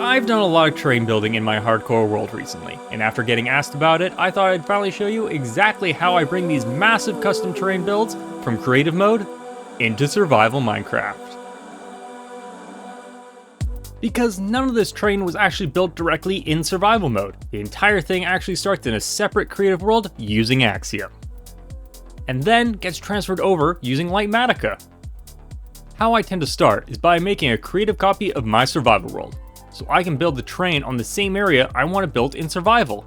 I've done a lot of terrain building in my hardcore world recently, and after getting asked about it, I thought I'd finally show you exactly how I bring these massive custom terrain builds from creative mode into survival Minecraft. Because none of this terrain was actually built directly in survival mode. The entire thing actually starts in a separate creative world using Axiom, and then gets transferred over using Litematica. How I tend to start is by making a creative copy of my survival world, so I can build the terrain on the same area I want to build in survival.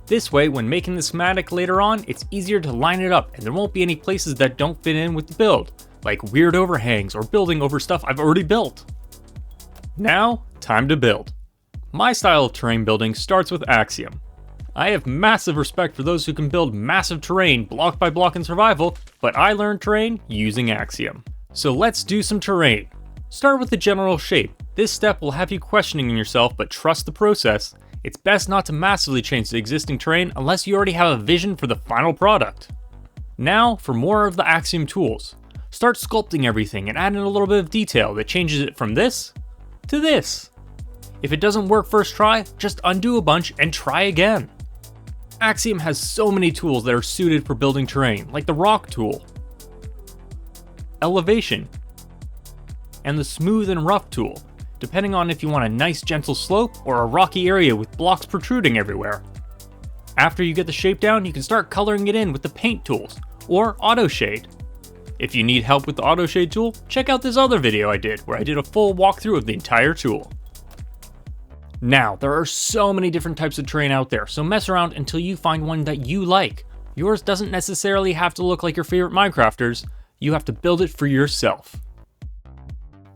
This way, when making the schematic later on, it's easier to line it up and there won't be any places that don't fit in with the build, like weird overhangs or building over stuff I've already built. Now, time to build. My style of terrain building starts with Axiom. I have massive respect for those who can build massive terrain block by block in survival, but I learned terrain using Axiom. So let's do some terrain. Start with the general shape. This step will have you questioning yourself, but trust the process. It's best not to massively change the existing terrain unless you already have a vision for the final product. Now for more of the Axiom tools. Start sculpting everything and add in a little bit of detail that changes it from this to this. If it doesn't work first try, just undo a bunch and try again. Axiom has so many tools that are suited for building terrain, like the rock tool, elevation, and the smooth and rough tool, depending on if you want a nice gentle slope or a rocky area with blocks protruding everywhere. After you get the shape down, you can start coloring it in with the paint tools, or auto shade. If you need help with the auto shade tool, check out this other video I did where I did a full walkthrough of the entire tool. Now, there are so many different types of terrain out there, so mess around until you find one that you like. Yours doesn't necessarily have to look like your favorite Minecrafters, you have to build it for yourself.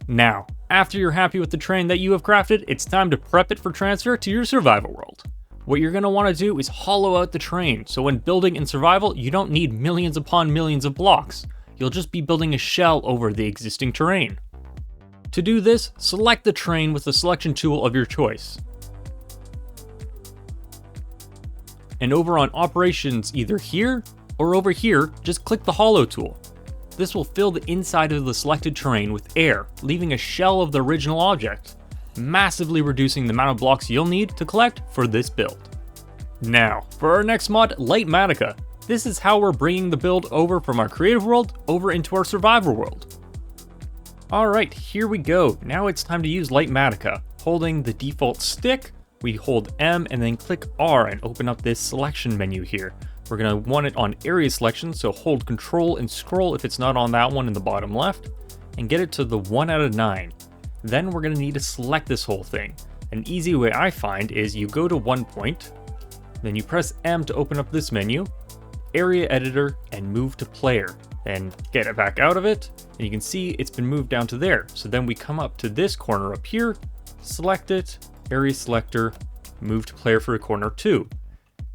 Now, after you're happy with the terrain that you have crafted, it's time to prep it for transfer to your survival world. What you're going to want to do is hollow out the terrain, so when building in survival, you don't need millions upon millions of blocks. You'll just be building a shell over the existing terrain. To do this, select the terrain with the selection tool of your choice. And over on operations either here or over here, just click the hollow tool. This will fill the inside of the selected terrain with air, leaving a shell of the original object, massively reducing the amount of blocks you'll need to collect for this build. Now, for our next mod, Litematica. This is how we're bringing the build over from our creative world over into our survival world. Alright, here we go. Now it's time to use Litematica. Holding the default stick, we hold M and then click R and open up this selection menu here. We're going to want it on area selection, so hold Control and scroll if it's not on that one in the bottom left, and get it to the 1 out of 9. Then we're going to need to select this whole thing. An easy way I find is you go to one point, then you press M to open up this menu, area editor, and move to player. Then get it back out of it, and you can see it's been moved down to there. So then we come up to this corner up here, select it, area selector, move to player for a corner 2.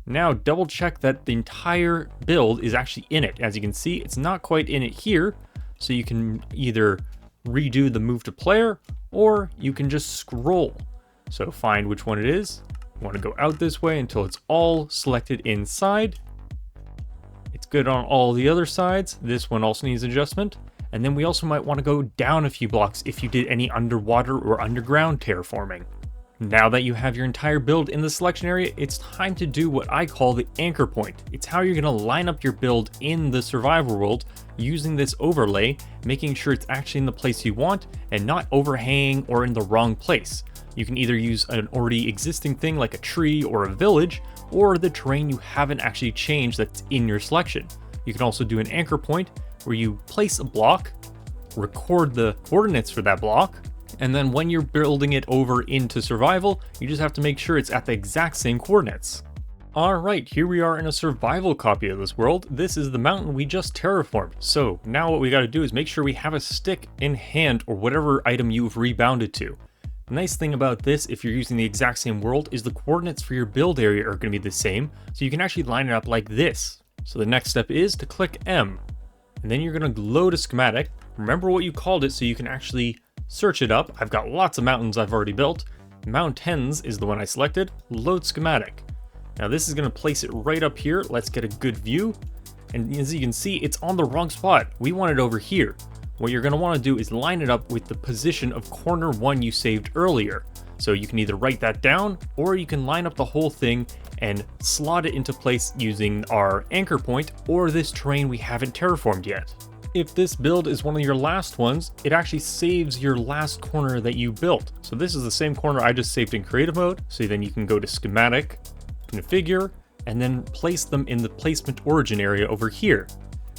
Now double check that the entire build is actually in it. As you can see, it's not quite in it here, so you can either redo the move to player or you can just scroll. So find which one it is. You want to go out this way until it's all selected inside. It's good on all the other sides. This one also needs adjustment. And then we also might want to go down a few blocks if you did any underwater or underground terraforming. Now that you have your entire build in the selection area, it's time to do what I call the anchor point. It's how you're going to line up your build in the survival world using this overlay, making sure it's actually in the place you want and not overhanging or in the wrong place. You can either use an already existing thing like a tree or a village, or the terrain you haven't actually changed that's in your selection. You can also do an anchor point where you place a block, record the coordinates for that block, and then when you're building it over into survival, you just have to make sure it's at the exact same coordinates. Alright, here we are in a survival copy of this world. This is the mountain we just terraformed. So now what we gotta do is make sure we have a stick in hand or whatever item you've rebounded to. The nice thing about this, if you're using the exact same world, is the coordinates for your build area are gonna be the same, so you can actually line it up like this. So the next step is to click M, and then you're gonna load a schematic. Remember what you called it so you can actually search it up. I've got lots of mountains I've already built. Mountains is the one I selected. Load schematic. Now this is going to place it right up here. Let's get a good view. And as you can see, it's on the wrong spot. We want it over here. What you're going to want to do is line it up with the position of corner 1 you saved earlier. So you can either write that down, or you can line up the whole thing and slot it into place using our anchor point or this terrain we haven't terraformed yet. If this build is one of your last ones, it actually saves your last corner that you built. So this is the same corner I just saved in creative mode. So then you can go to schematic, configure, and then place them in the placement origin area over here.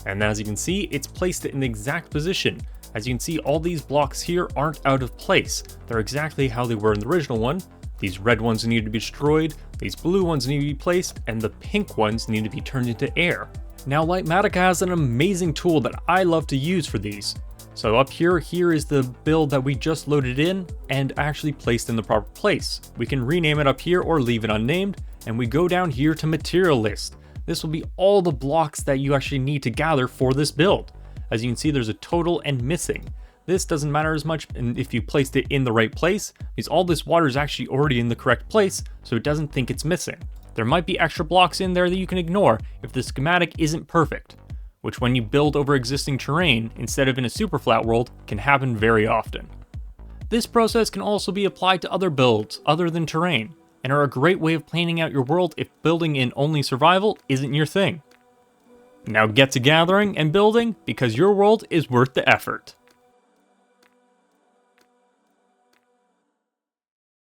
And as you can see, it's placed it in the exact position. As you can see, all these blocks here aren't out of place. They're exactly how they were in the original one. These red ones need to be destroyed, these blue ones need to be placed, and the pink ones need to be turned into air. Now, Litematica has an amazing tool that I love to use for these. So up here is the build that we just loaded in and actually placed in the proper place. We can rename it up here or leave it unnamed, and we go down here to material list. This will be all the blocks that you actually need to gather for this build. As you can see, there's a total and missing. This doesn't matter as much if you placed it in the right place, because all this water is actually already in the correct place, so it doesn't think it's missing. There might be extra blocks in there that you can ignore if the schematic isn't perfect, which when you build over existing terrain instead of in a super flat world can happen very often. This process can also be applied to other builds other than terrain, and are a great way of planning out your world if building in only survival isn't your thing. Now get to gathering and building, because your world is worth the effort.